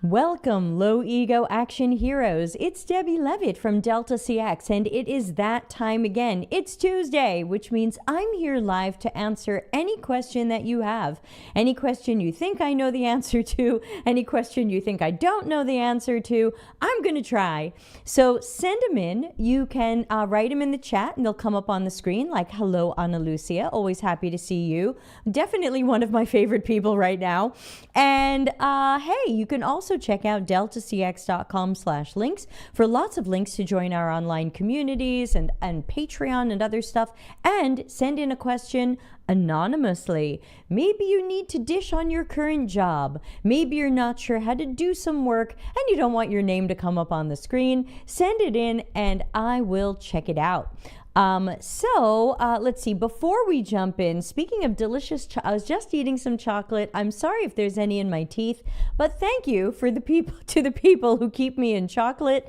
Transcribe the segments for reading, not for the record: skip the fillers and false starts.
Welcome, low ego action heroes. It's Debbie Levitt from Delta CX, and it is that time again. It's Tuesday, which means I'm here live to answer any question that you have. Any question you think I know the answer to, any question you think I don't know the answer to, I'm going to try. So send them in. You can write them in the chat, and they'll come up on the screen like, hello, Ana Lucia. Always happy to see you. Definitely one of my favorite people right now. And hey, you can also check out deltacx.com/links for lots of links to join our online communities and Patreon and other stuff, and send in a question anonymously. Maybe you need to dish on your current job. Maybe you're not sure how to do some work and you don't want your name to come up on the screen. Send it in and I will check it out. Let's see, before we jump in, speaking of delicious, I was just eating some chocolate. I'm sorry if there's any in my teeth, but thank you for the people who keep me in chocolate.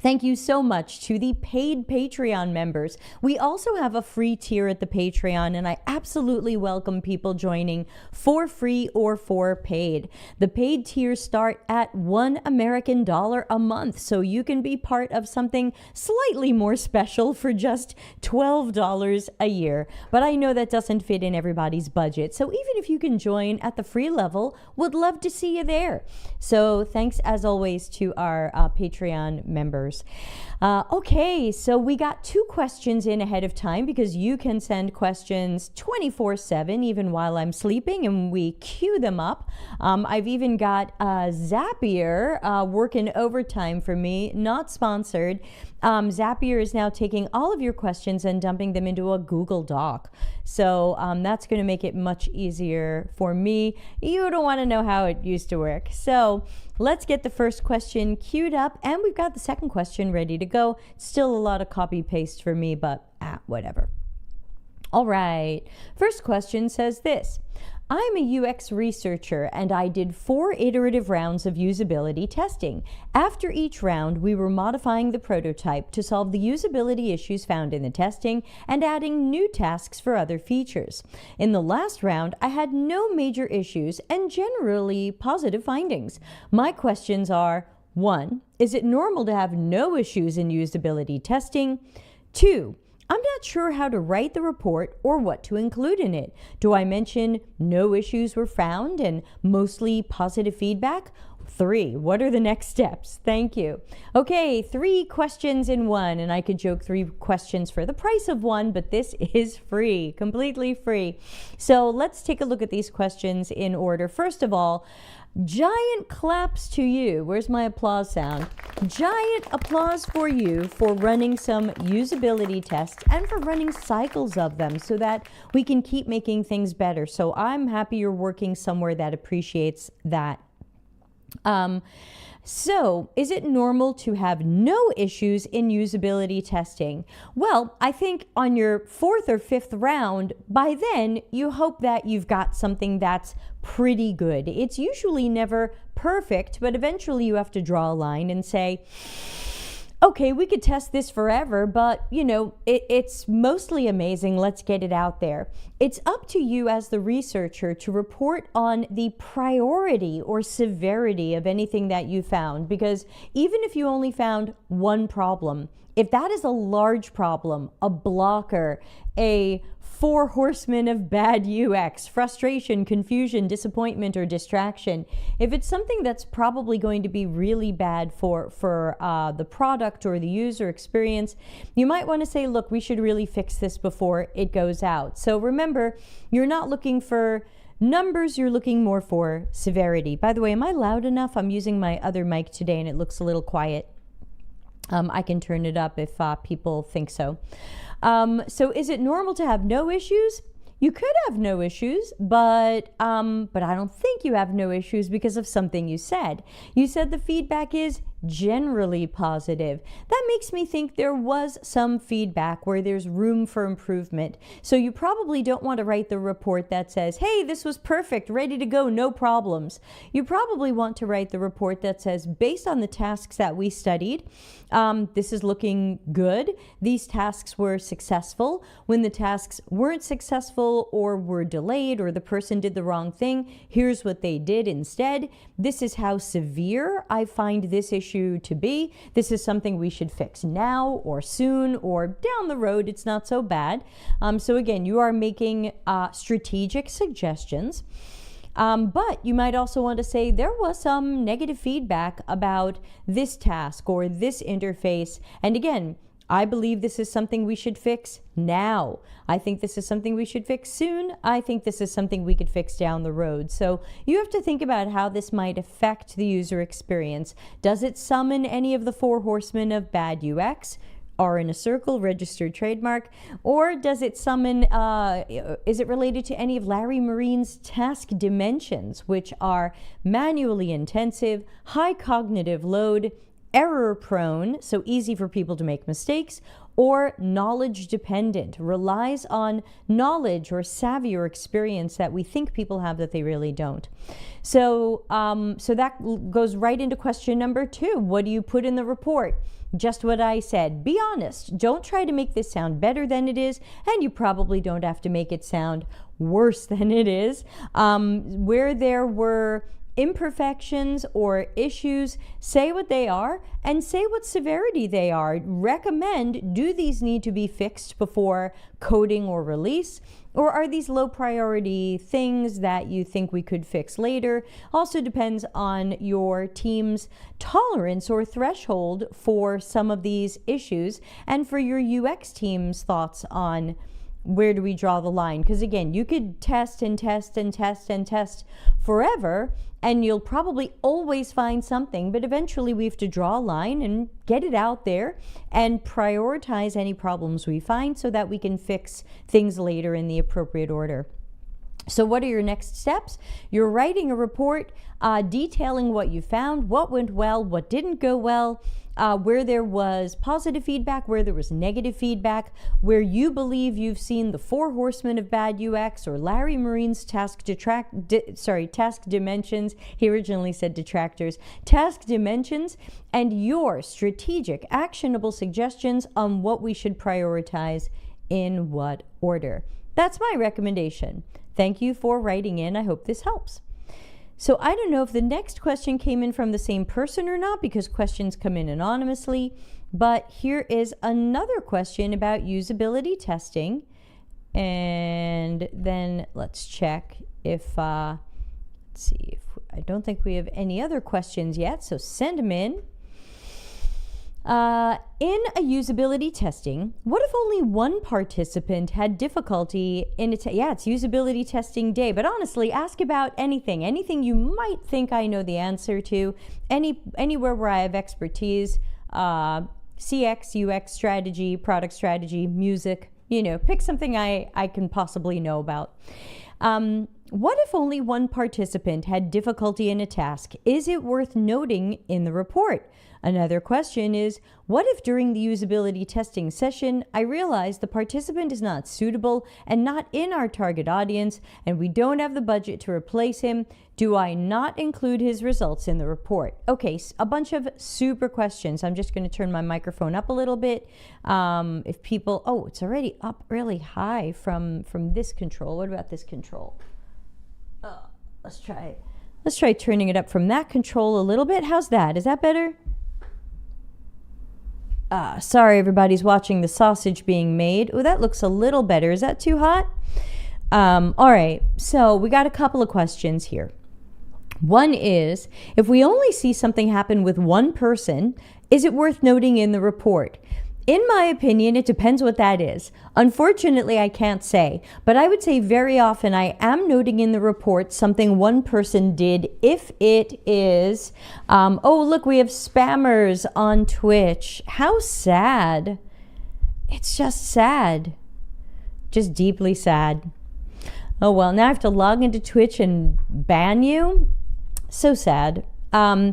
Thank you so much to the paid Patreon members. We also have a free tier at the Patreon, and I absolutely welcome people joining for free or for paid. The paid tiers start at $1 American a month, so you can be part of something slightly more special for just $12 a year. But I know that doesn't fit in everybody's budget, so even if you can join at the free level, would love to see you there. So thanks as always to our Patreon members. Okay, so we got 2 questions in ahead of time because you can send questions 24/7 even while I'm sleeping, and we queue them up. I've even got Zapier working overtime for me, not sponsored. Zapier is now taking all of your questions and dumping them into a Google Doc. So that's going to make it much easier for me. You don't want to know how it used to work. So let's get the first question queued up, and we've got the second question ready to go. Still a lot of copy paste for me, but whatever. All right. First question says this. I'm a UX researcher and I did 4 iterative rounds of usability testing. After each round, we were modifying the prototype to solve the usability issues found in the testing and adding new tasks for other features. In the last round, I had no major issues and generally positive findings. My questions are: 1. Is it normal to have no issues in usability testing? 2. I'm not sure how to write the report or what to include in it. Do I mention no issues were found and mostly positive feedback? 3. What are the next steps? Thank you. Okay, 3 questions in one, and I could joke 3 questions for the price of 1, but this is free, completely free. So let's take a look at these questions in order. First of all, giant claps to you. Where's my applause sound? Giant applause for you for running some usability tests and for running cycles of them so that we can keep making things better. So I'm happy you're working somewhere that appreciates that. So, is it normal to have no issues in usability testing? Well, I think on your 4th or 5th round, by then, you hope that you've got something that's pretty good. It's usually never perfect, but eventually you have to draw a line and say, okay, we could test this forever, but it's mostly amazing. Let's get it out there. It's up to you as the researcher to report on the priority or severity of anything that you found, because even if you only found 1 problem, if that is a large problem, a blocker, a 4 horsemen of bad UX, frustration, confusion, disappointment, or distraction, if it's something that's probably going to be really bad for the product or the user experience, you might want to say, look, we should really fix this before it goes out. So remember, you're not looking for numbers, you're looking more for severity. By the way, am I loud enough? I'm using my other mic today and it looks a little quiet. I can turn it up if people think so. So is it normal to have no issues? You could have no issues, but I don't think you have no issues because of something you said. You said the feedback is generally positive. That makes me think there was some feedback where there's room for improvement. So you probably don't want to write the report that says, hey, this was perfect, ready to go, no problems. You probably want to write the report that says, based on the tasks that we studied, this is looking good. These tasks were successful. When the tasks weren't successful or were delayed or the person did the wrong thing, here's what they did instead. This is how severe I find this issue to be. This is something we should fix now or soon or down the road. It's not so bad. So again, you are making strategic suggestions. But you might also want to say there was some negative feedback about this task or this interface. And again, I believe this is something we should fix now. I think this is something we should fix soon. I think this is something we could fix down the road. So you have to think about how this might affect the user experience. Does it summon any of the 4 horsemen of bad UX? Are in a circle, registered trademark, or does it summon, is it related to any of Larry Marine's task dimensions, which are manually intensive, high cognitive load, error prone, so easy for people to make mistakes, or knowledge dependent, relies on knowledge or savvy or experience that we think people have that they really don't. So, so that goes right into question number 2. What do you put in the report? Just what I said. Be honest. Don't try to make this sound better than it is, and you probably don't have to make it sound worse than it is. Where there were imperfections or issues, say what they are and say what severity they are. Recommend, do these need to be fixed before coding or release? Or are these low priority things that you think we could fix later? Also depends on your team's tolerance or threshold for some of these issues and for your UX team's thoughts on where do we draw the line? Because again, you could test and test and test and test forever, and you'll probably always find something, but eventually we have to draw a line and get it out there and prioritize any problems we find so that we can fix things later in the appropriate order. So what are your next steps? You're writing a report detailing what you found, what went well, what didn't go well, where there was positive feedback, where there was negative feedback, where you believe you've seen the 4 horsemen of bad UX or Larry Marine's task dimensions. He originally said detractors. Task dimensions and your strategic, actionable suggestions on what we should prioritize in what order. That's my recommendation. Thank you for writing in. I hope this helps. So I don't know if the next question came in from the same person or not, because questions come in anonymously, but here is another question about usability testing. And then let's check if, let's see, if I don't think we have any other questions yet, so send them in. In a usability testing, what if only one participant had difficulty in it? Yeah, it's usability testing day, but honestly, ask about anything you might think I know the answer to, anywhere where I have expertise, CX, UX strategy, product strategy, music, pick something I can possibly know about. What if only one participant had difficulty in a task? Is it worth noting in the report? Another question is, what if during the usability testing session, I realize the participant is not suitable and not in our target audience, and we don't have the budget to replace him? Do I not include his results in the report? Okay, a bunch of super questions. I'm just going to turn my microphone up a little bit. If people, it's already up really high from this control. What about this control? Let's try turning it up from that control a little bit. How's that? Is that better? Sorry, everybody's watching the sausage being made. Oh, that looks a little better. Is that too hot? All right, so we got a couple of questions here. One is, if we only see something happen with one person, is it worth noting in the report? In my opinion, it depends what that is. Unfortunately, I can't say, but I would say very often I am noting in the report something one person did if it is, oh, look, we have spammers on Twitch. How sad. It's just sad. Just deeply sad. Oh, well, now I have to log into Twitch and ban you? So sad. No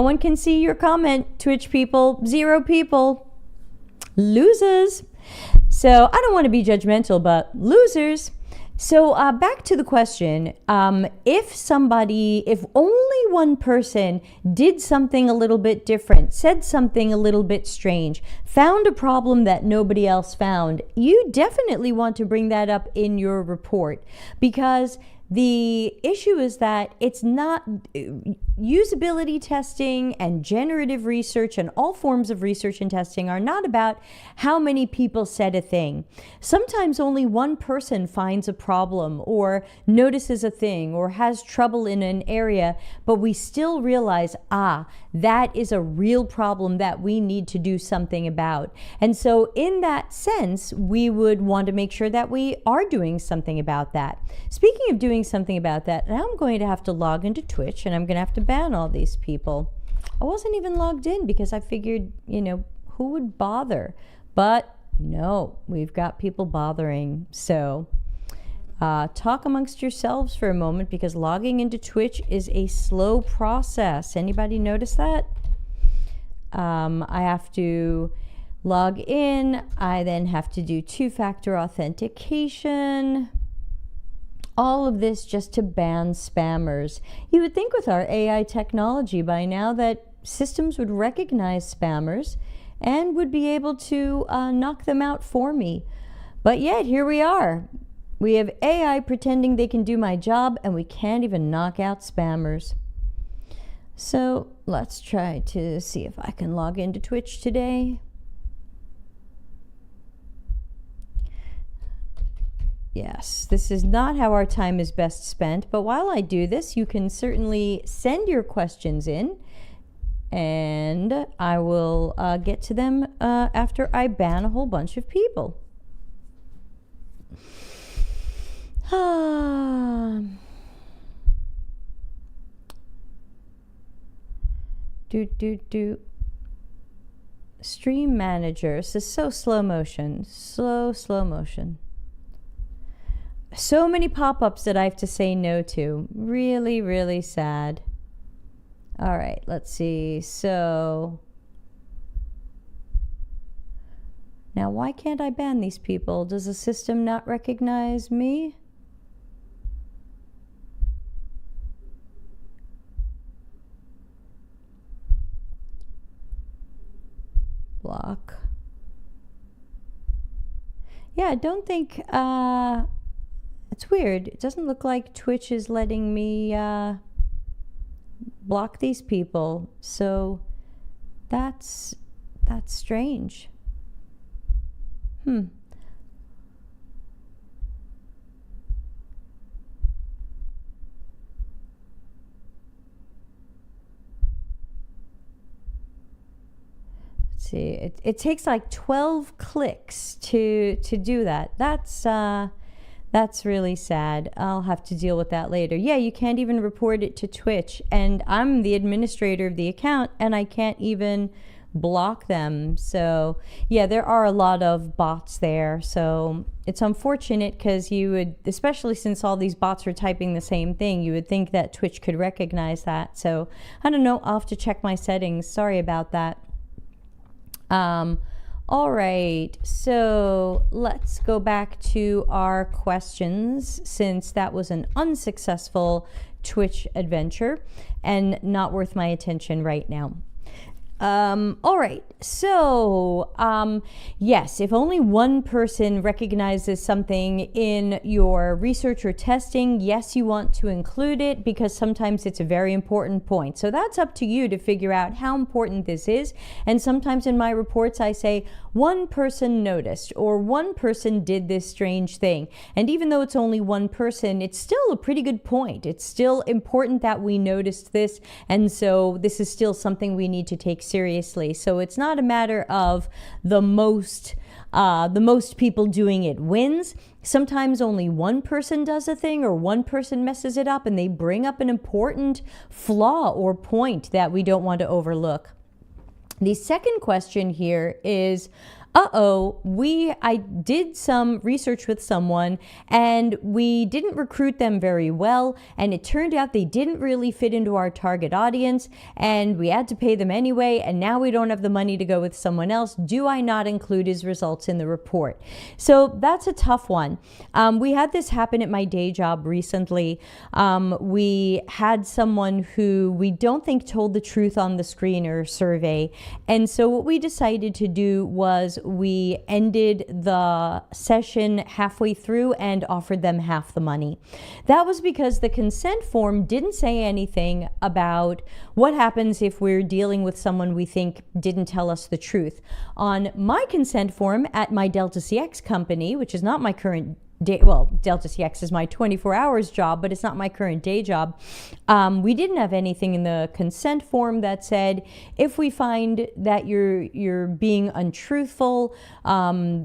one can see your comment, Twitch people. 0 people. Losers. So I don't want to be judgmental, but losers. So back to the question, if only one person did something a little bit different, said something a little bit strange, found a problem that nobody else found, you definitely want to bring that up in your report, because the issue is that it's not usability testing and generative research and all forms of research and testing are not about how many people said a thing. Sometimes only one person finds a problem or notices a thing or has trouble in an area, but we still realize, that is a real problem that we need to do something about. And so in that sense, we would want to make sure that we are doing something about that. Speaking of doing something about that, now I'm going to have to log into Twitch and I'm going to have to ban all these people. I wasn't even logged in because I figured, who would bother? But no, we've got people bothering. So talk amongst yourselves for a moment, because logging into Twitch is a slow process. Anybody notice that? I have to log in. I then have to do 2-factor authentication. All of this just to ban spammers. You would think with our AI technology by now that systems would recognize spammers and would be able to knock them out for me. But yet, here we are. We have AI pretending they can do my job, and we can't even knock out spammers. So let's try to see if I can log into Twitch today. Yes, this is not how our time is best spent, but while I do this, you can certainly send your questions in, and I will get to them after I ban a whole bunch of people. Stream manager. This is so slow motion. Slow motion. So many pop-ups that I have to say no to. Really, really sad. All right, let's see. So now why can't I ban these people? Does the system not recognize me? Block. Yeah, I don't think it's weird. It doesn't look like Twitch is letting me block these people. So that's strange. Let's see. It takes like 12 clicks to do that. That's really sad. I'll have to deal with that later. Yeah, you can't even report it to Twitch. And I'm the administrator of the account, and I can't even block them. So, yeah, there are a lot of bots there. So it's unfortunate because you would, especially since all these bots are typing the same thing, you would think that Twitch could recognize that. So, I don't know. I'll have to check my settings. Sorry about that. All right, so let's go back to our questions, since that was an unsuccessful Twitch adventure and not worth my attention right now. All right, so yes, if only one person recognizes something in your research or testing, yes, you want to include it because sometimes it's a very important point. So that's up to you to figure out how important this is. And sometimes in my reports, I say one person noticed or one person did this strange thing. And even though it's only one person, it's still a pretty good point. It's still important that we noticed this. And so this is still something we need to take seriously. So it's not a matter of the most people doing it wins. Sometimes only one person does a thing or one person messes it up and they bring up an important flaw or point that we don't want to overlook. The second question here is, I did some research with someone and we didn't recruit them very well, and it turned out they didn't really fit into our target audience, and we had to pay them anyway, and now we don't have the money to go with someone else. Do I not include his results in the report? So that's a tough one. We had this happen at my day job recently. We had someone who we don't think told the truth on the screener survey, and so what we decided to do was we ended the session halfway through and offered them half the money. That was because the consent form didn't say anything about what happens if we're dealing with someone we think didn't tell us the truth. On my consent form at my Delta CX company, which is not my current Delta CX is my 24 hours job, but it's not my current day job. We didn't have anything in the consent form that said, if we find that you're being untruthful,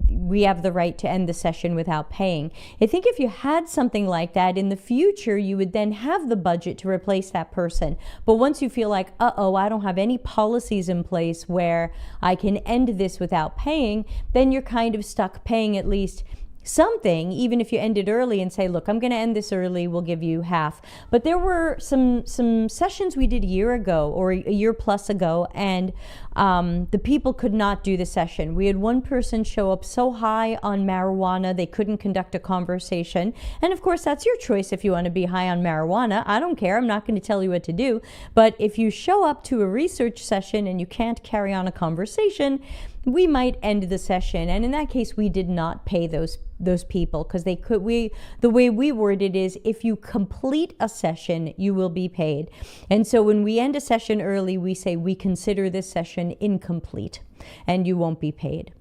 we have the right to end the session without paying. I think if you had something like that in the future, you would then have the budget to replace that person. But once you feel like, I don't have any policies in place where I can end this without paying, then you're kind of stuck paying at least something, even if you end it early and say, look, I'm going to end this early, we'll give you half. But there were some sessions we did a year ago or a year plus ago, and the people could not do the session. We had one person show up so high on marijuana they couldn't conduct a conversation. And of course, that's your choice if you want to be high on marijuana. I don't care. I'm not going to tell you what to do. But if you show up to a research session and you can't carry on a conversation, we might end the session. And in that case, we did not pay those people because the way we word it is, if you complete a session, you will be paid. And so when we end a session early, we say we consider this session incomplete and you won't be paid.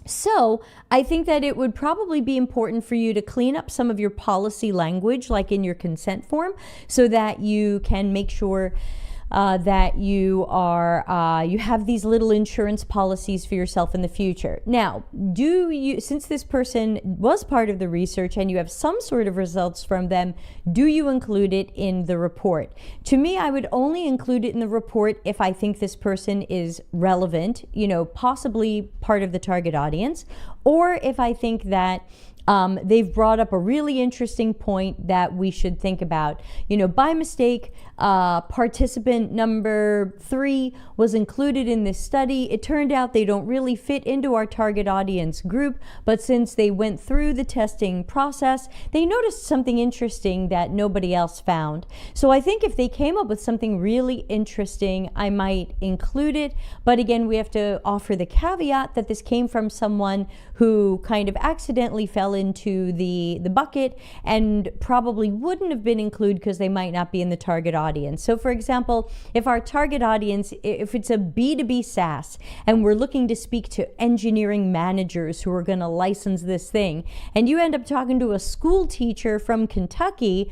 So I think that it would probably be important for you to clean up some of your policy language, like in your consent form, so that you can make sure that you have these little insurance policies for yourself in the future. Now, since this person was part of the research and you have some sort of results from them, do you include it in the report? To me, I would only include it in the report if I think this person is relevant, possibly part of the target audience, or if I think that they've brought up a really interesting point that we should think about. By mistake, participant number 3 was included in this study. It turned out they don't really fit into our target audience group, but since they went through the testing process, they noticed something interesting that nobody else found. So I think if they came up with something really interesting, I might include it. But again, we have to offer the caveat that this came from someone who kind of accidentally fell into the bucket and probably wouldn't have been included because they might not be in the target audience. So for example, if our target audience, if it's a B2B SaaS and we're looking to speak to engineering managers who are going to license this thing, and you end up talking to a school teacher from Kentucky,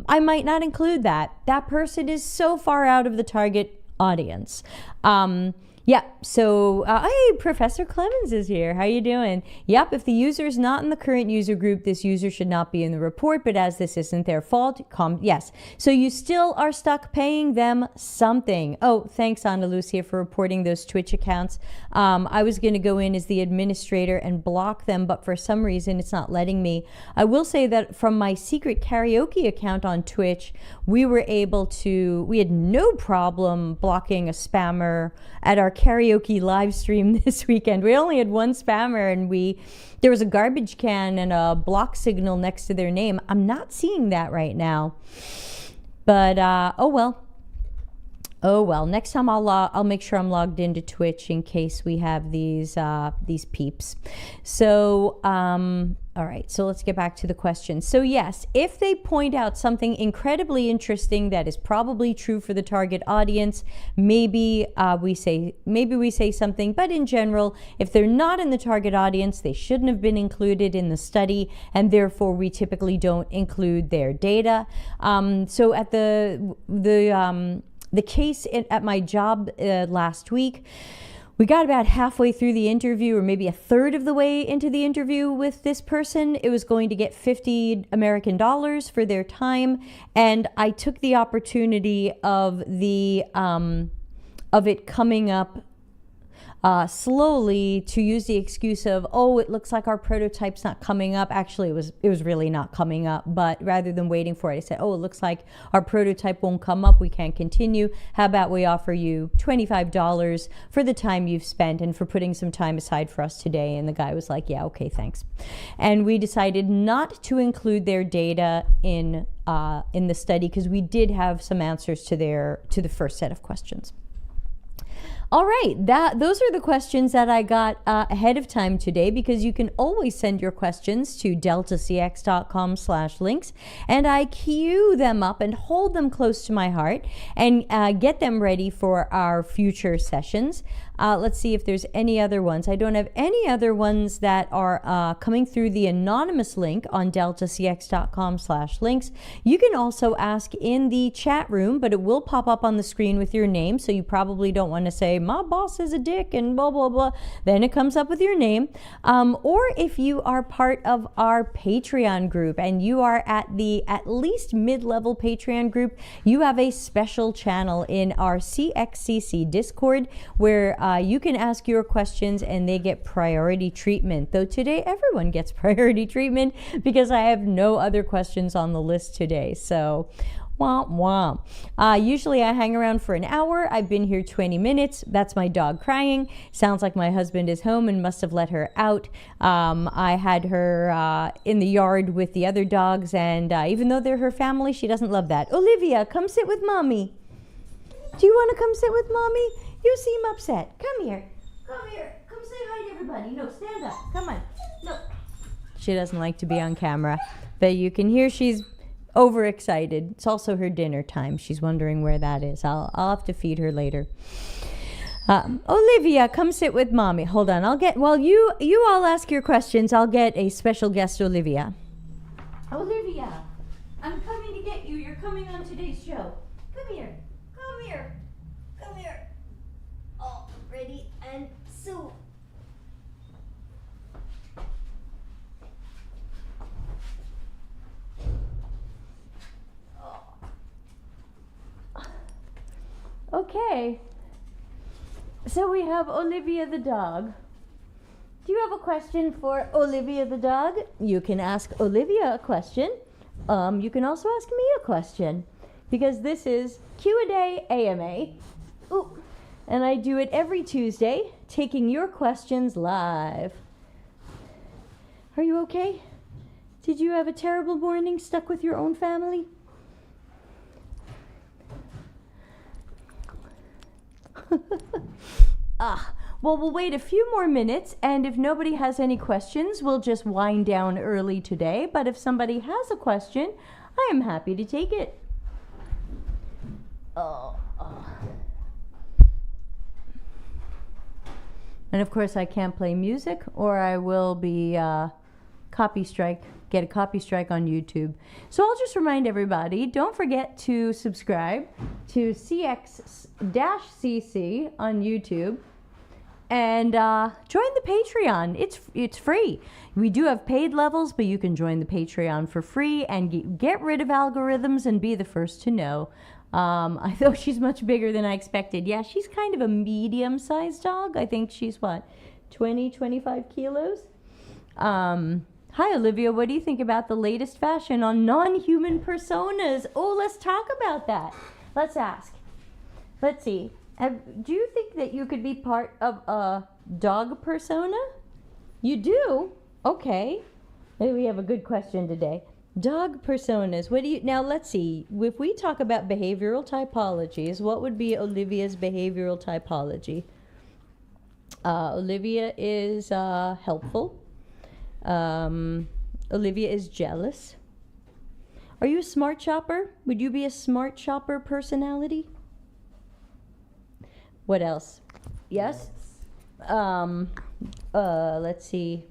I might not include that. That person is so far out of the target audience. So hey, Professor Clemens is here. How you doing? Yep, if the user is not in the current user group, this user should not be in the report, but as this isn't their fault, yes. So you still are stuck paying them something. Oh, thanks, Ana Lucia, for reporting those Twitch accounts. I was going to go in as the administrator and block them, but for some reason it's not letting me. I will say that from my secret karaoke account on Twitch, we had no problem blocking a spammer at our karaoke live stream this weekend. We only had one spammer and there was a garbage can and a block signal next to their name. I'm not seeing that right now, but oh well. Next time I'll make sure I'm logged into Twitch in case we have these peeps. So all right, so let's get back to the question. So yes, if they point out something incredibly interesting that is probably true for the target audience, maybe we say something. But in general, if they're not in the target audience, they shouldn't have been included in the study, and therefore we typically don't include their data. So at the case at my job last week, we got about halfway through the interview, or maybe a third of the way into the interview with this person. It was going to get $50 American for their time, and I took the opportunity of it coming up slowly to use the excuse of, oh, it looks like our prototype's not coming up. Actually, it was really not coming up. But rather than waiting for it, I said, oh, it looks like our prototype won't come up. We can't continue. How about we offer you $25 for the time you've spent and for putting some time aside for us today? And the guy was like, yeah, okay, thanks. And we decided not to include their data in the study because we did have some answers to the first set of questions. All right, those are the questions that I got ahead of time today, because you can always send your questions to deltacx.com/links, and I queue them up and hold them close to my heart and get them ready for our future sessions. Let's see if there's any other ones. I don't have any other ones that are coming through the anonymous link on deltacx.com/links. You can also ask in the chat room, but it will pop up on the screen with your name, so you probably don't want to say, my boss is a dick and blah, blah, blah. Then it comes up with your name. Or if you are part of our Patreon group and you are at least mid-level Patreon group, you have a special channel in our CXCC Discord where you can ask your questions and they get priority treatment. Though today everyone gets priority treatment because I have no other questions on the list today. So womp womp. Usually I hang around for an hour. I've been here 20 minutes. That's my dog crying. Sounds like my husband is home and must have let her out. I had her in the yard with the other dogs, and even though they're her family, she doesn't love that. Olivia, come sit with mommy. Do you want to come sit with mommy? You seem upset. Come here. Come here. Come say hi to everybody. No, stand up. Come on. No. She doesn't like to be on camera, but you can hear she's overexcited. It's also her dinner time. She's wondering where that is. I'll have to feed her later. Olivia, come sit with mommy. Hold on. While you all ask your questions, I'll get a special guest, Olivia. Olivia, I'm coming to get you. You're coming on today's show. Come here. Come here. Come here. Oh, ready and so. Okay, so we have Olivia the dog. Do you have a question for Olivia the dog? You can ask Olivia a question. You can also ask me a question, because this is Q&A AMA. Ooh, and I do it every Tuesday, taking your questions live. Are you okay? Did you have a terrible morning stuck with your own family? Well, we'll wait a few more minutes, and if nobody has any questions, we'll just wind down early today. But if somebody has a question, I am happy to take it. And of course, I can't play music, or I will be get a copy strike on YouTube. So I'll just remind everybody, don't forget to subscribe to CX-CC on YouTube, and join the Patreon. It's free. We do have paid levels, but you can join the Patreon for free and get rid of algorithms and be the first to know. I thought she's much bigger than I expected. Yeah, she's kind of a medium-sized dog. I think she's, 25 kilos? Hi, Olivia. What do you think about the latest fashion on non-human personas? Oh, let's talk about that. Let's ask. Let's see. Do you think that you could be part of a dog persona? You do? Okay. Maybe we have a good question today. Dog personas. Now let's see. If we talk about behavioral typologies, what would be Olivia's behavioral typology? Olivia is helpful. Olivia is jealous. Are you a smart shopper? Would you be a smart shopper personality? What else? Yes. Let's see.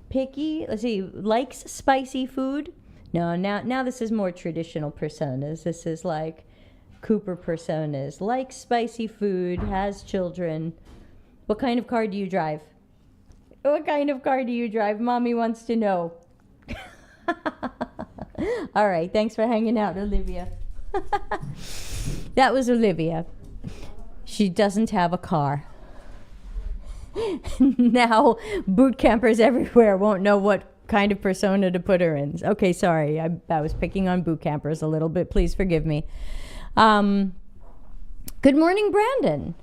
Picky. Let's see. Likes spicy food. No, now this is more traditional personas. This is like Cooper personas. Likes spicy food, has children. What kind of car do you drive? What kind of car do you drive? Mommy wants to know. All right, thanks for hanging out, Olivia. That was Olivia. She doesn't have a car. Now boot campers everywhere won't know what kind of persona to put her in. Okay, sorry. I was picking on boot campers a little bit. Please forgive me. Good morning, Brandon.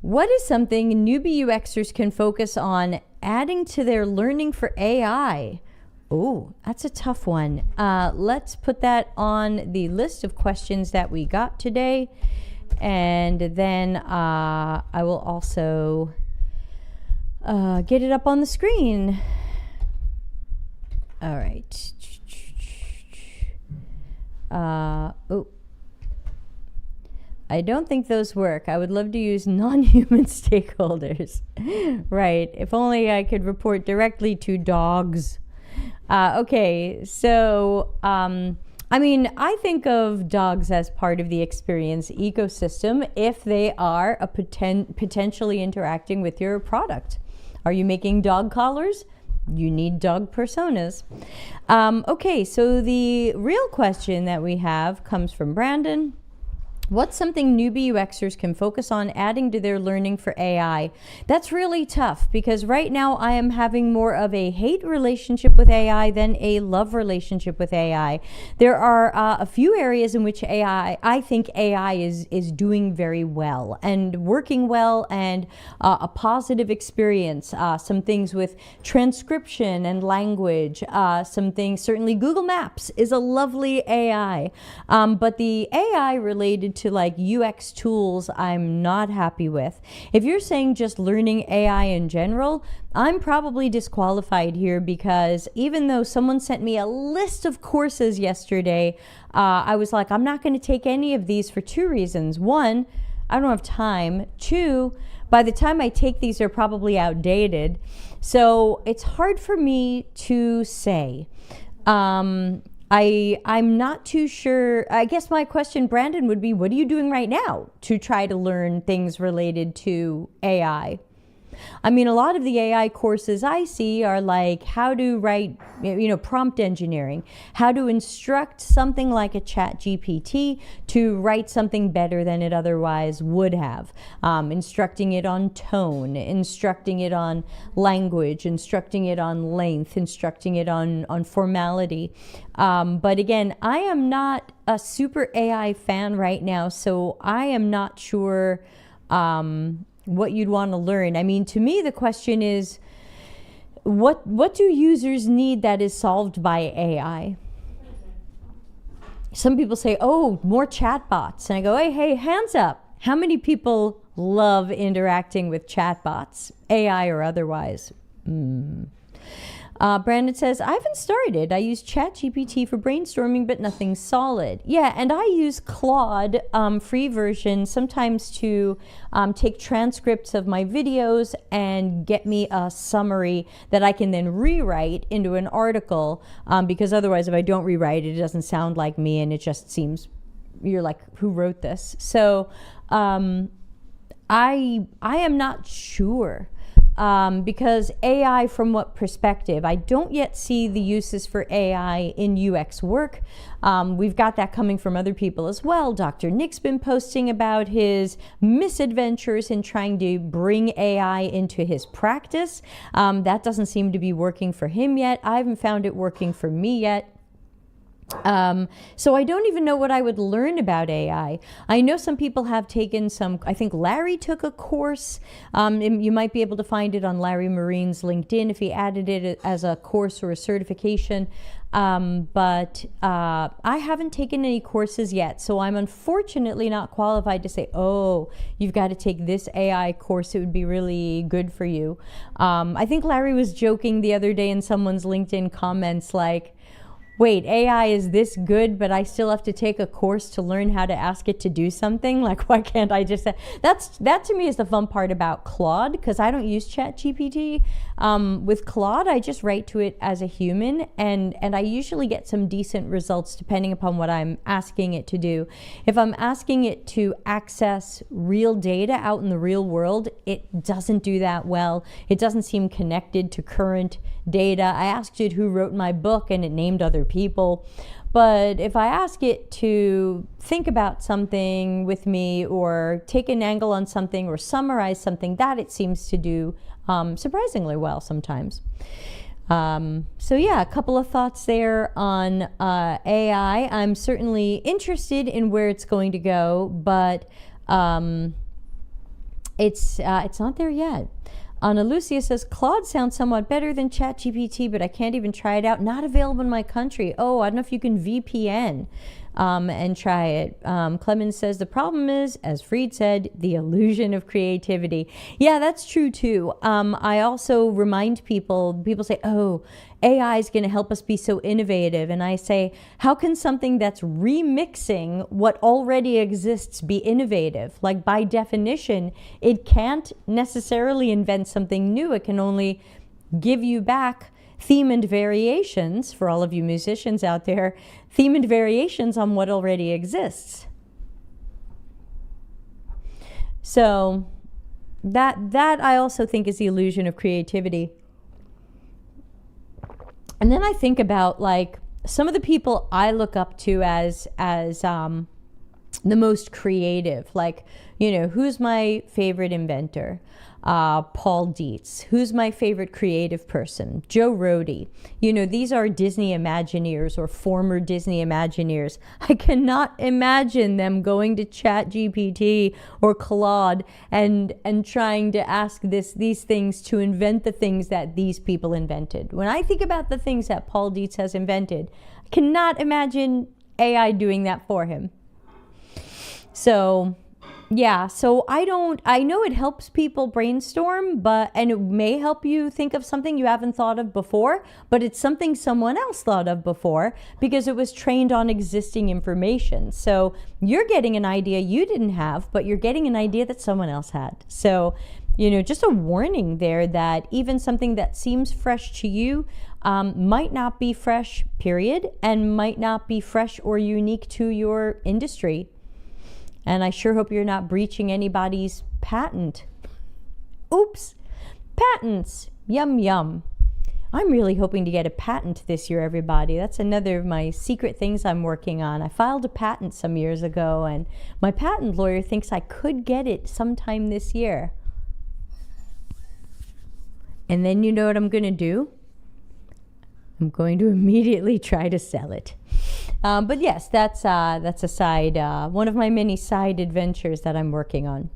What is something newbie UXers can focus on adding to their learning for AI? Oh, that's a tough one. Let's put that on the list of questions that we got today. And then I will also get it up on the screen. All right. I don't think those work. I would love to use non-human stakeholders. Right. If only I could report directly to dogs. Okay. So, I think of dogs as part of the experience ecosystem if they are potentially interacting with your product. Are you making dog collars? You need dog personas. Okay, so the real question that we have comes from Brandon. What's something newbie UXers can focus on adding to their learning for AI? That's really tough because right now I am having more of a hate relationship with AI than a love relationship with AI. There are a few areas in which I think AI is doing very well and working well and a positive experience. Some things with transcription and language, some things, certainly Google Maps is a lovely AI, but the AI related to like UX tools I'm not happy with. If you're saying just learning AI in general, I'm probably disqualified here because even though someone sent me a list of courses yesterday, I was like, I'm not going to take any of these for two reasons. One, I don't have time. Two, by the time I take these, they're probably outdated. So it's hard for me to say. I'm not too sure. I guess my question, Brandon, would be, what are you doing right now to try to learn things related to AI? I mean, a lot of the AI courses I see are like how to write, prompt engineering, how to instruct something like a ChatGPT to write something better than it otherwise would have, instructing it on tone, instructing it on language, instructing it on length, instructing it on formality. But again, I am not a super AI fan right now, so I am not sure what you'd want to learn. I mean, to me, the question is, what do users need that is solved by AI? Some people say, oh, more chatbots. And I go, hey, hands up. How many people love interacting with chatbots, AI or otherwise? Brandon says, I haven't started. I use ChatGPT for brainstorming, but nothing solid. Yeah, and I use Claude, free version, sometimes to take transcripts of my videos and get me a summary that I can then rewrite into an article, because otherwise if I don't rewrite it, it doesn't sound like me and it just seems, you're like, who wrote this? So I am not sure. Because AI, from what perspective? I don't yet see the uses for AI in UX work. We've got that coming from other people as well. Dr. Nick's been posting about his misadventures in trying to bring AI into his practice. That doesn't seem to be working for him yet. I haven't found it working for me yet. So I don't even know what I would learn about AI. I know some people have taken some, I think Larry took a course. You might be able to find it on Larry Marine's LinkedIn if he added it as a course or a certification. But I haven't taken any courses yet, so I'm unfortunately not qualified to say, oh, you've got to take this AI course. It would be really good for you. I think Larry was joking the other day in someone's LinkedIn comments like, wait, AI is this good, but I still have to take a course to learn how to ask it to do something? Like, why can't I just... That to me is the fun part about Claude, because I don't use ChatGPT. With Claude, I just write to it as a human, and I usually get some decent results depending upon what I'm asking it to do. If I'm asking it to access real data out in the real world, it doesn't do that well. It doesn't seem connected to current data. I asked it who wrote my book, and it named other people. But if I ask it to think about something with me or take an angle on something or summarize something, that it seems to do surprisingly well sometimes. So yeah, a couple of thoughts there on AI. I'm certainly interested in where it's going to go, but it's not there yet. Ana Lucia says, Claude sounds somewhat better than ChatGPT, but I can't even try it out. Not available in my country. Oh, I don't know if you can VPN and try it. Clemens says, the problem is, as Fried said, the illusion of creativity. Yeah, that's true too. I also remind people say, oh, AI is going to help us be so innovative. And I say, how can something that's remixing what already exists be innovative? Like, by definition, it can't necessarily invent something new. It can only give you back theme and variations, for all of you musicians out there, theme and variations on what already exists. So that I also think is the illusion of creativity. And then I think about like some of the people I look up to as the most creative. Like, you know, who's my favorite inventor? Paul Dietz. Who's my favorite creative person? Joe Rohde. You know, these are Disney Imagineers or former Disney Imagineers. I cannot imagine them going to ChatGPT or Claude and trying to ask these things to invent the things that these people invented. When I think about the things that Paul Dietz has invented, I cannot imagine AI doing that for him. So yeah, so I know it helps people brainstorm, and it may help you think of something you haven't thought of before, but it's something someone else thought of before because it was trained on existing information. So you're getting an idea you didn't have, but you're getting an idea that someone else had. So, you know, just a warning there that even something that seems fresh to you might not be fresh, period, and might not be fresh or unique to your industry. And I sure hope you're not breaching anybody's patent. Oops, patents, yum, yum. I'm really hoping to get a patent this year, everybody. That's another of my secret things I'm working on. I filed a patent some years ago, and my patent lawyer thinks I could get it sometime this year. And then you know what I'm going to do? I'm going to immediately try to sell it. But yes, that's a side, one of my many side adventures that I'm working on.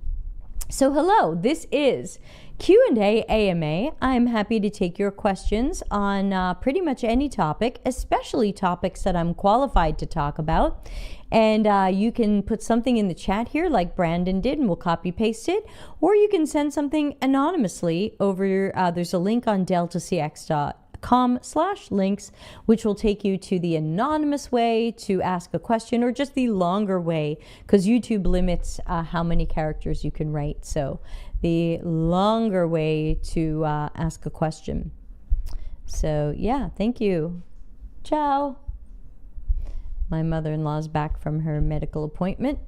So hello, this is Q&A AMA. I'm happy to take your questions on pretty much any topic, especially topics that I'm qualified to talk about. And you can put something in the chat here like Brandon did, and we'll copy paste it. Or you can send something anonymously over, there's a link on deltacx.com/links, which will take you to the anonymous way to ask a question, or just the longer way, because YouTube limits how many characters you can write. So the longer way to ask a question. So yeah, thank you. Ciao. My mother-in-law's back from her medical appointment.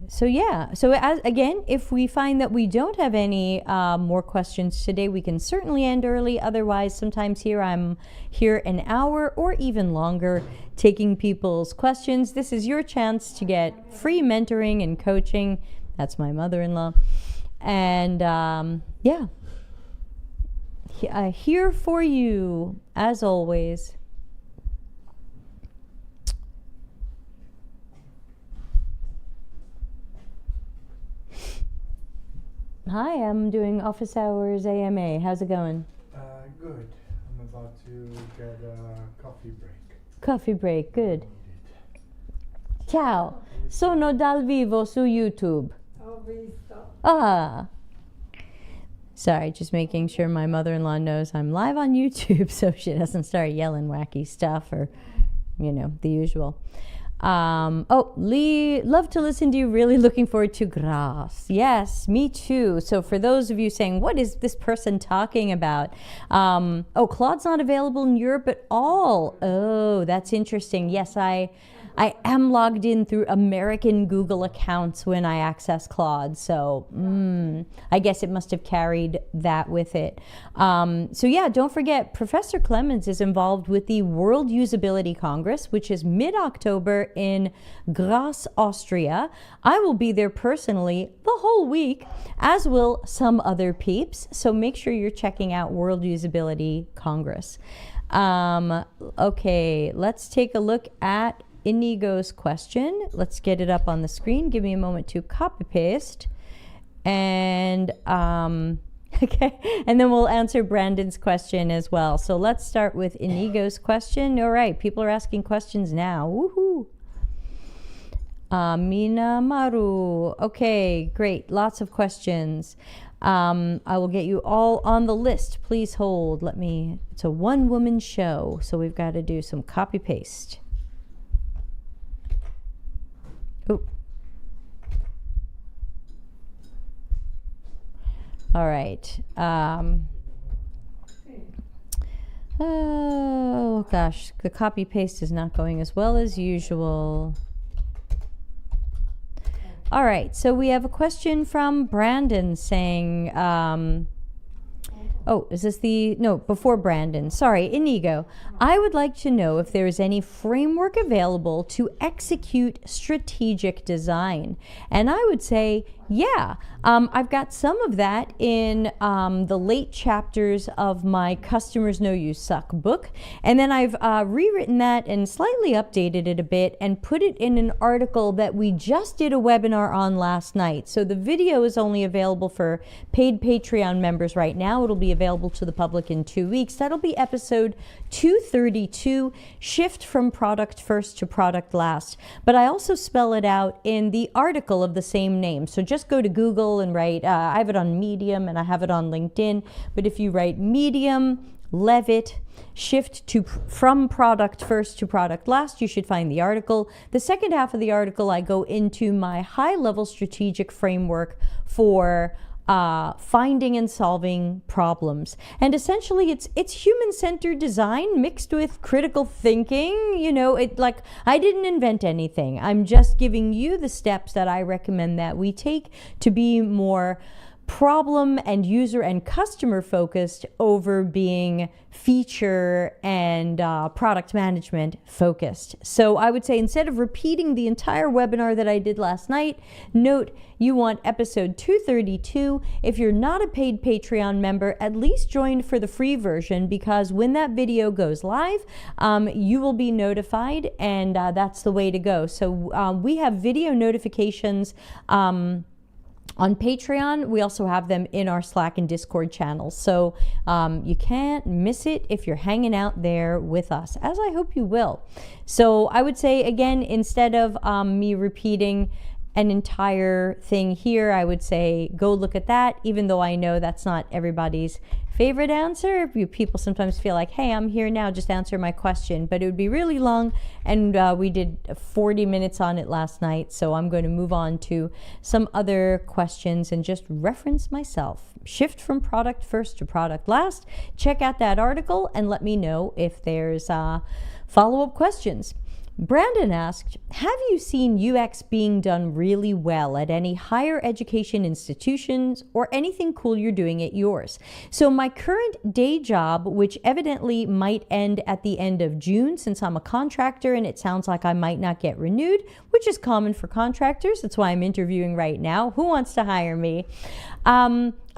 So yeah, so again, if we find that we don't have any more questions today, we can certainly end early. Otherwise, sometimes I'm here an hour or even longer taking people's questions. This is your chance to get free mentoring and coaching. That's my mother-in-law. And yeah, here for you, as always. Hi, I'm doing office hours AMA. How's it going? Good. I'm about to get a coffee break. Coffee break, good. Ciao, sono dal vivo su YouTube. Ho visto. Ah. Sorry, just making sure my mother-in-law knows I'm live on YouTube so she doesn't start yelling wacky stuff or, you know, the usual. Lee, love to listen to you. Really looking forward to Grass. Yes, me too. So for those of you saying, what is this person talking about? Claude's not available in Europe at all. Oh, that's interesting. Yes, I I am logged in through American Google accounts when I access Claude, so I guess it must have carried that with it. So yeah, don't forget, Professor Clemens is involved with the World Usability Congress, which is mid-October in Graz, Austria. I will be there personally the whole week, as will some other peeps, so make sure you're checking out World Usability Congress. Okay, let's take a look at Inigo's question. Let's get it up on the screen. Give me a moment to copy paste. And okay, and then we'll answer Brandon's question as well. So let's start with Inigo's question. All right, people are asking questions now. Woohoo! Mina Maru. Okay, great. Lots of questions. I will get you all on the list. Please hold. It's a one-woman show, so we've got to do some copy paste. Oh. All right. Oh gosh, the copy paste is not going as well as usual. All right, so we have a question from Brandon saying, before Brandon, sorry, Inigo. I would like to know if there is any framework available to execute strategic design. And I would say, yeah, I've got some of that in the late chapters of my Customers Know You Suck book. And then I've rewritten that and slightly updated it a bit and put it in an article that we just did a webinar on last night. So the video is only available for paid Patreon members right now. It'll be available to the public in 2 weeks. That'll be episode 232, Shift from Product First to Product Last. But I also spell it out in the article of the same name. So just go to Google and write, I have it on Medium and I have it on LinkedIn, but if you write Medium, Levitt, shift from product first to product last, you should find the article. The second half of the article, I go into my high-level strategic framework for finding and solving problems. And essentially it's human-centered design mixed with critical thinking. You know, I didn't invent anything. I'm just giving you the steps that I recommend that we take to be more problem and user and customer focused over being feature and product management focused. So I would say, instead of repeating the entire webinar that I did last night, note you want episode 232. If you're not a paid Patreon member, at least join for the free version, because when that video goes live, you will be notified, and that's the way to go. So we have video notifications on Patreon. We also have them in our Slack and Discord channels. So you can't miss it if you're hanging out there with us, as I hope you will. So I would say, again, instead of me repeating an entire thing here, I would say go look at that, even though I know that's not everybody's favorite answer. People sometimes feel like, hey, I'm here now, just answer my question. But it would be really long, and we did 40 minutes on it last night, so I'm going to move on to some other questions and just reference myself. Shift from product first to product last. Check out that article and let me know if there's follow-up questions. Brandon asked, have you seen UX being done really well at any higher education institutions, or anything cool you're doing at yours? So my current day job, which evidently might end at the end of June, since I'm a contractor and it sounds like I might not get renewed, which is common for contractors. That's why I'm interviewing right now. Who wants to hire me?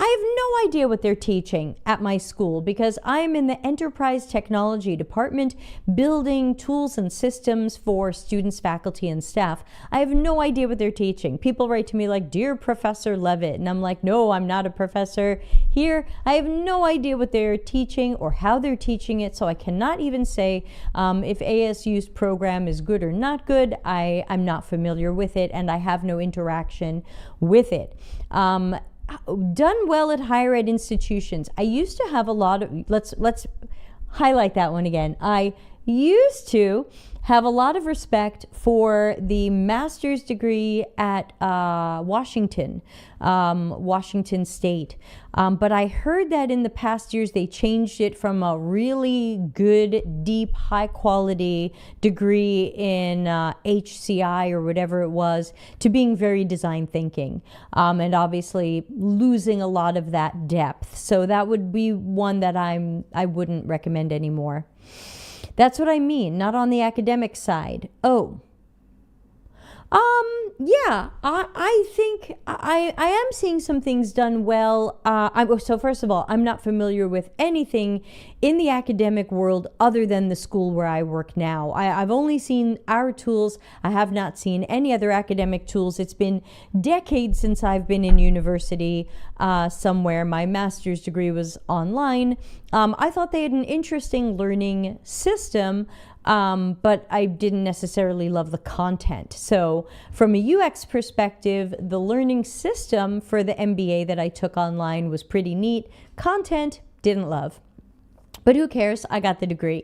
I have no idea what they're teaching at my school, because I am in the enterprise technology department building tools and systems for students, faculty, and staff. I have no idea what they're teaching. People write to me like, "Dear Professor Levitt," and I'm like, no, I'm not a professor here. I have no idea what they're teaching or how they're teaching it, so I cannot even say if ASU's program is good or not good. I'm not familiar with it, and I have no interaction with it. Done well at higher ed institutions. I used to have a lot of, let's highlight that one again. I used to have a lot of respect for the master's degree at Washington State. But I heard that in the past years they changed it from a really good, deep, high quality degree in HCI or whatever it was to being very design thinking, and obviously losing a lot of that depth. So that would be one that I wouldn't recommend anymore. That's what I mean, not on the academic side. Oh. Yeah, I think I am seeing some things done well. So first of all, I'm not familiar with anything in the academic world other than the school where I work now. I've only seen our tools. I have not seen any other academic tools. It's been decades since I've been in university somewhere. My master's degree was online. I thought they had an interesting learning system, but I didn't necessarily love the content. So from a UX perspective, the learning system for the MBA that I took online was pretty neat. Content, didn't love. But who cares? I got the degree.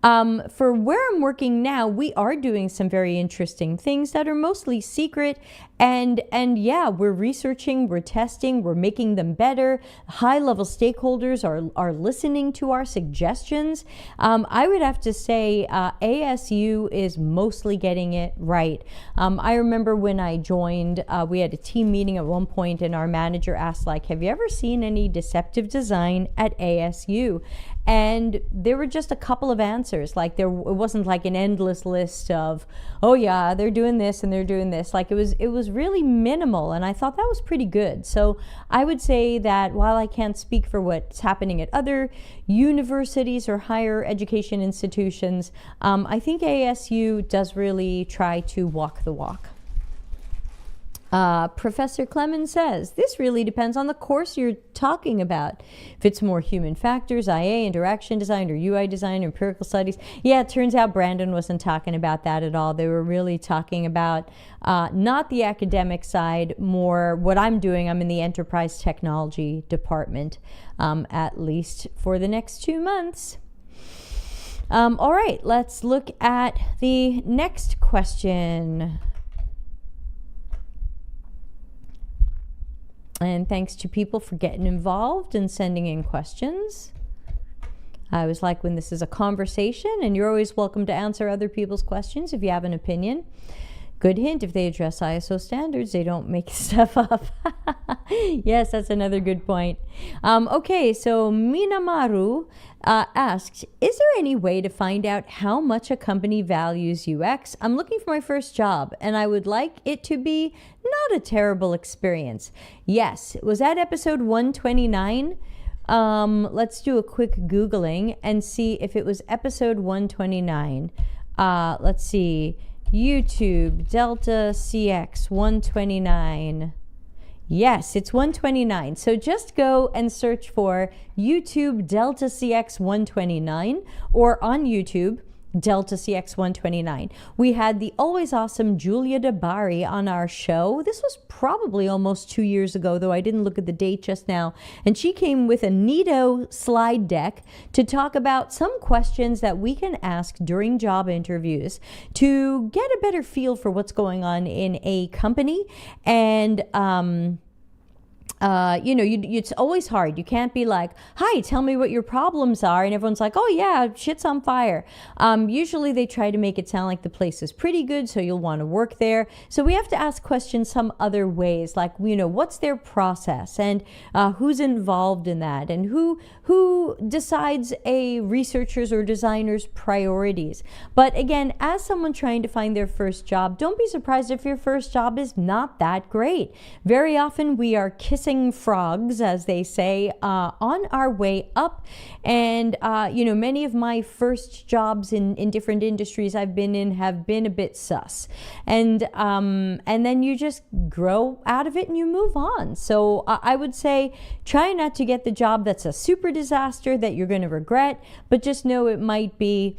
For where I'm working now, we are doing some very interesting things that are mostly secret. And yeah, we're researching, we're testing, we're making them better. High-level stakeholders are listening to our suggestions. I would have to say ASU is mostly getting it right. I remember when I joined, we had a team meeting at one point, and our manager asked, like, have you ever seen any deceptive design at ASU? And there were just a couple of answers. Like it wasn't like an endless list of, oh yeah, they're doing this and they're doing this. Like it was really minimal, and I thought that was pretty good. So I would say that while I can't speak for what's happening at other universities or higher education institutions, I think ASU does really try to walk the walk. Professor Clemens says, this really depends on the course you're talking about. If it's more human factors, IA, interaction design, or UI design, empirical studies. Yeah, it turns out Brandon wasn't talking about that at all. They were really talking about not the academic side, more what I'm doing. I'm in the enterprise technology department, at least for the next 2 months. All right, let's look at the next question. And thanks to people for getting involved and sending in questions. I always like when this is a conversation, and you're always welcome to answer other people's questions if you have an opinion. Good hint, if they address ISO standards, they don't make stuff up. Yes, that's another good point. Okay, so Minamaru asked, is there any way to find out how much a company values UX? I'm looking for my first job, and I would like it to be not a terrible experience. Yes, was that episode 129? Let's do a quick Googling and see if it was episode 129. Let's see. YouTube Delta CX 129. Yes, it's 129. So just go and search for YouTube Delta CX 129 or on YouTube Delta CX 129. We had the always awesome Julia DeBari on our show. This was probably almost 2 years ago, though I didn't look at the date just now. And she came with a neato slide deck to talk about some questions that we can ask during job interviews to get a better feel for what's going on in a company. And it's always hard. You can't be like, hi, tell me what your problems are. And everyone's like, oh yeah, shit's on fire. Usually they try to make it sound like the place is pretty good, so you'll want to work there. So we have to ask questions some other ways, like, what's their process, and who's involved in that, and who decides a researcher's or designer's priorities. But again, as someone trying to find their first job, don't be surprised if your first job is not that great. Very often we are kissing frogs, as they say, on our way up. And many of my first jobs in different industries I've been in have been a bit sus, and then you just grow out of it and you move on. So I would say try not to get the job that's a super disaster that you're going to regret, but just know it might be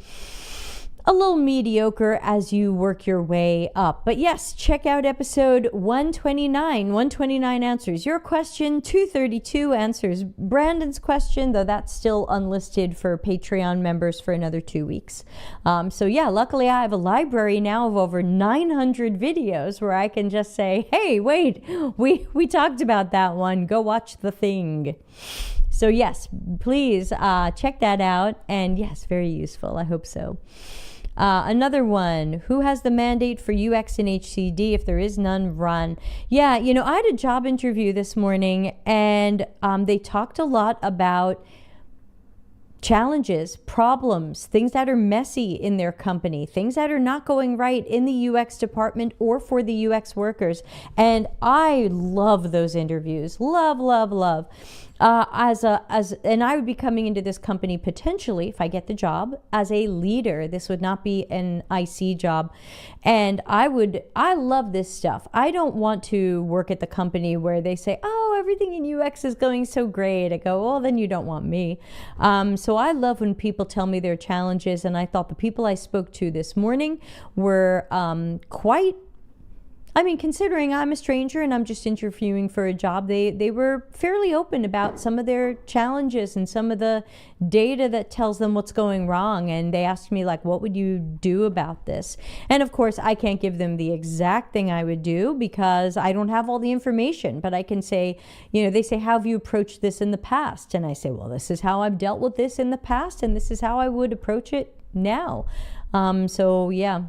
a little mediocre as you work your way up. But yes, check out episode 129 answers your question, 232 answers Brandon's question, though that's still unlisted for Patreon members for another 2 weeks. So yeah, luckily I have a library now of over 900 videos where I can just say, hey, wait, we talked about that one. Go watch the thing. So yes, please check that out. And yes, very useful. I hope so. Another one, who has the mandate for UX and HCD? If there is none, run. Yeah, I had a job interview this morning, and they talked a lot about challenges, problems, things that are messy in their company, things that are not going right in the UX department or for the UX workers. And I love those interviews. Love, love, love. And I would be coming into this company potentially, if I get the job, as a leader. This would not be an IC job. And I love this stuff. I don't want to work at the company where they say, oh, everything in UX is going so great. I go, well, then you don't want me. So I love when people tell me their challenges. And I thought the people I spoke to this morning were considering I'm a stranger and I'm just interviewing for a job, they were fairly open about some of their challenges and some of the data that tells them what's going wrong. And they asked me, like, what would you do about this? And of course, I can't give them the exact thing I would do because I don't have all the information. But I can say, they say, how have you approached this in the past? And I say, well, this is how I've dealt with this in the past, and this is how I would approach it now. So yeah.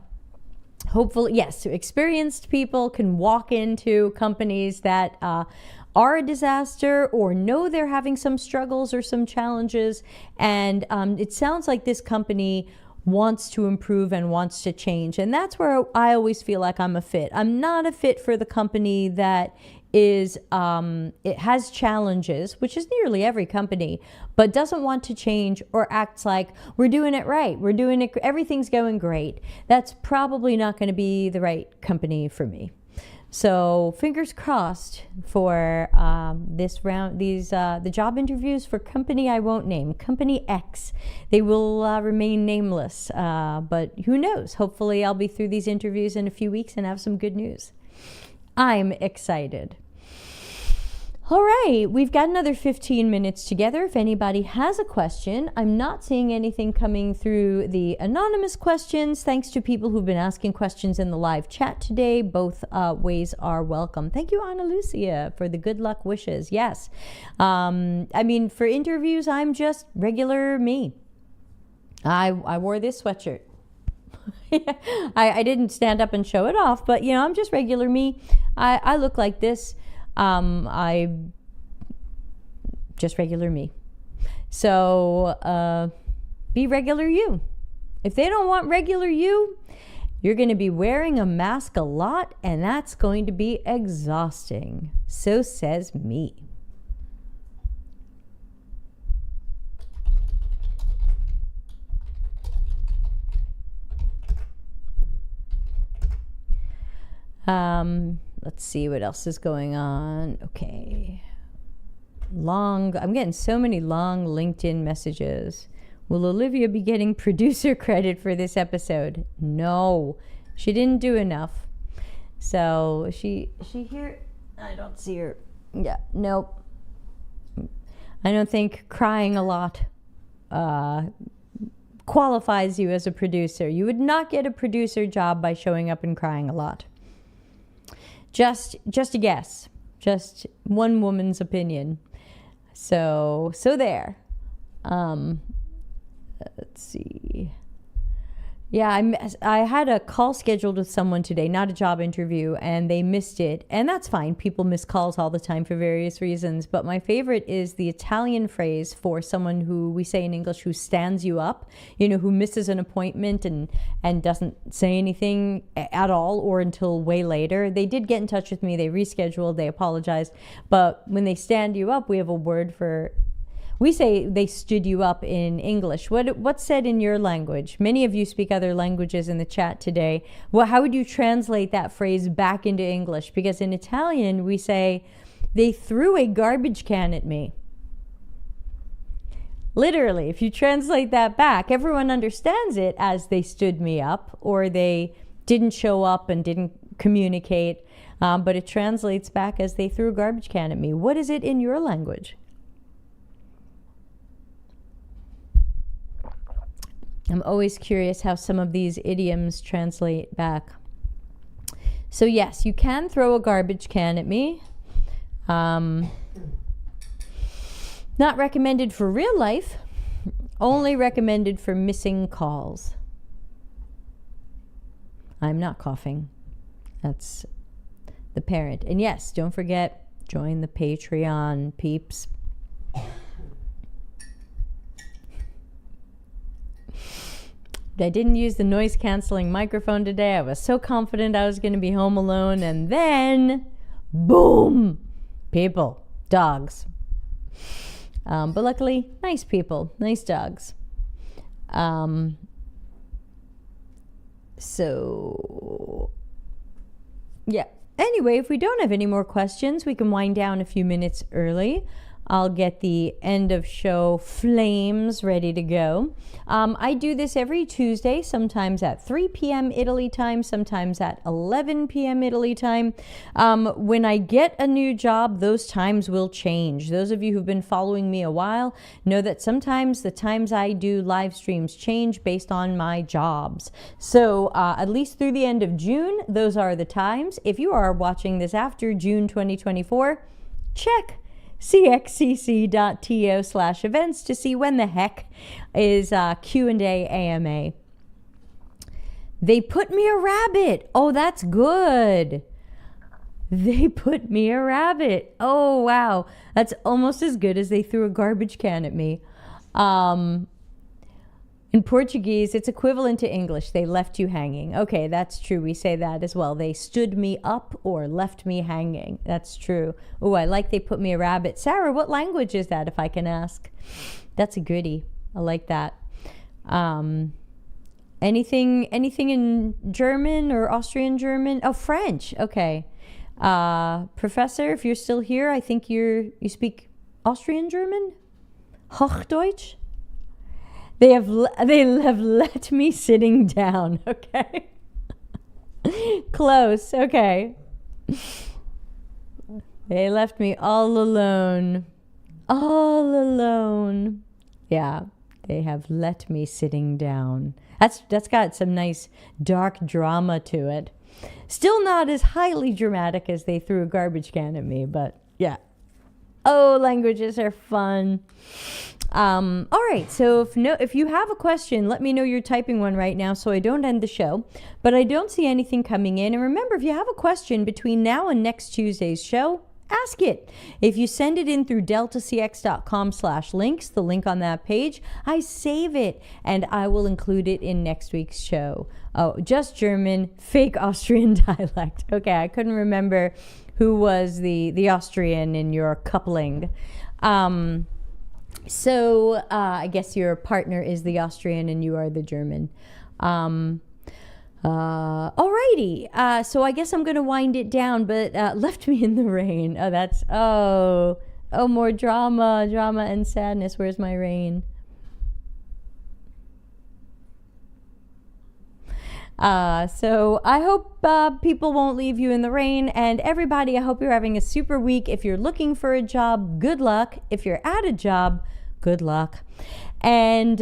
Hopefully, yes, experienced people can walk into companies that are a disaster or know they're having some struggles or some challenges. And it sounds like this company wants to improve and wants to change. And that's where I always feel like I'm a fit. I'm not a fit for the company that is it has challenges, which is nearly every company, but doesn't want to change or acts like we're doing it right, everything's going great. That's probably not going to be the right company for me. So fingers crossed for this round, the job interviews for company I won't name, company X. They will remain nameless, but who knows? Hopefully I'll be through these interviews in a few weeks and have some good news. I'm excited. All right, we've got another 15 minutes together. If anybody has a question, I'm not seeing anything coming through the anonymous questions. Thanks to people who've been asking questions in the live chat today. Both ways are welcome. Thank you, Ana Lucia, for the good luck wishes. Yes. For interviews, I'm just regular me. I wore this sweatshirt. I didn't stand up and show it off, but I'm just regular me. I look like this. I just regular me. So be regular you. If they don't want regular you, you're going to be wearing a mask a lot, and that's going to be exhausting. So says me. Let's see what else is going on. Okay. I'm getting so many long LinkedIn messages. Will Olivia be getting producer credit for this episode? No, she didn't do enough. So she here? I don't see her. Yeah, nope. I don't think crying a lot qualifies you as a producer. You would not get a producer job by showing up and crying a lot. Just a guess. Just one woman's opinion. So there. Let's see. Yeah, I had a call scheduled with someone today, not a job interview, and they missed it. And that's fine. People miss calls all the time for various reasons. But my favorite is the Italian phrase for someone who we say in English who stands you up, who misses an appointment and doesn't say anything at all or until way later. They did get in touch with me. They rescheduled. They apologized. But when they stand you up, we have a word for... We say they stood you up in English. What's said in your language? Many of you speak other languages in the chat today. Well, how would you translate that phrase back into English? Because in Italian, we say, they threw a garbage can at me. Literally, if you translate that back, everyone understands it as they stood me up or they didn't show up and didn't communicate. But it translates back as they threw a garbage can at me. What is it in your language? I'm always curious how some of these idioms translate back. So yes, you can throw a garbage can at me. Not recommended for real life, only recommended for missing calls. I'm not coughing. That's the parent. And yes, don't forget, join the Patreon, peeps. I didn't use the noise canceling microphone today. I was so confident I was going to be home alone, and then boom, people, dogs. But luckily, nice people, nice dogs. So yeah. Anyway, if we don't have any more questions, we can wind down a few minutes early. I'll get the end of show flames ready to go. I do this every Tuesday, sometimes at 3 p.m. Italy time, sometimes at 11 p.m. Italy time. When I get a new job, those times will change. Those of you who've been following me a while know that sometimes the times I do live streams change based on my jobs. So at least through the end of June, those are the times. If you are watching this after June 2024, check cxcc.to/events to see when the heck is Q&A AMA. They put me a rabbit. Oh, that's good. They put me a rabbit. Oh, wow. That's almost as good as they threw a garbage can at me. In Portuguese, it's equivalent to English. They left you hanging. Okay, that's true. We say that as well. They stood me up or left me hanging. That's true. Oh, I like they put me a rabbit. Sarah, what language is that, if I can ask? That's a goodie. I like that. Anything in German or Austrian German? Oh, French. Okay. Professor, if you're still here, I think you speak Austrian German? Hochdeutsch? They have let me sitting down, okay? Close, okay. They left me all alone. All alone. Yeah, they have let me sitting down. That's got some nice dark drama to it. Still not as highly dramatic as they threw a garbage can at me, but yeah. Oh, languages are fun. All right, so if you have a question, let me know you're typing one right now so I don't end the show. But I don't see anything coming in. And remember, if you have a question between now and next Tuesday's show, ask it. If you send it in through deltacx.com/links, the link on that page, I save it and I will include it in next week's show. Oh, just German, fake Austrian dialect. Okay, I couldn't remember who was the Austrian in your coupling. So I guess your partner is the Austrian and you are the German. Alrighty. So I guess I'm going to wind it down, but left me in the rain. Oh, more drama and sadness. Where's my rain? So I hope people won't leave you in the rain. And everybody, I hope you're having a super week. If you're looking for a job, good luck. If you're at a job, good luck. And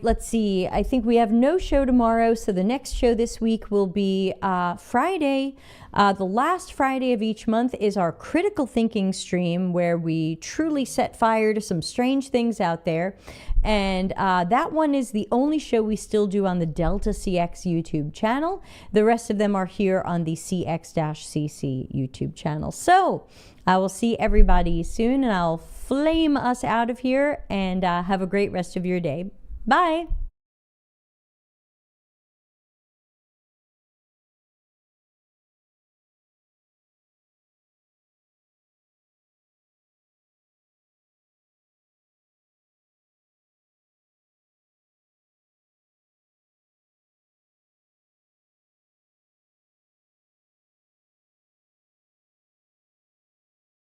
let's see, I think we have no show tomorrow. So the next show this week will be Friday. The last Friday of each month is our critical thinking stream where we truly set fire to some strange things out there. And that one is the only show we still do on the Delta CX YouTube channel. The rest of them are here on the CX-CC YouTube channel. So I will see everybody soon and I'll flame us out of here and have a great rest of your day. Bye.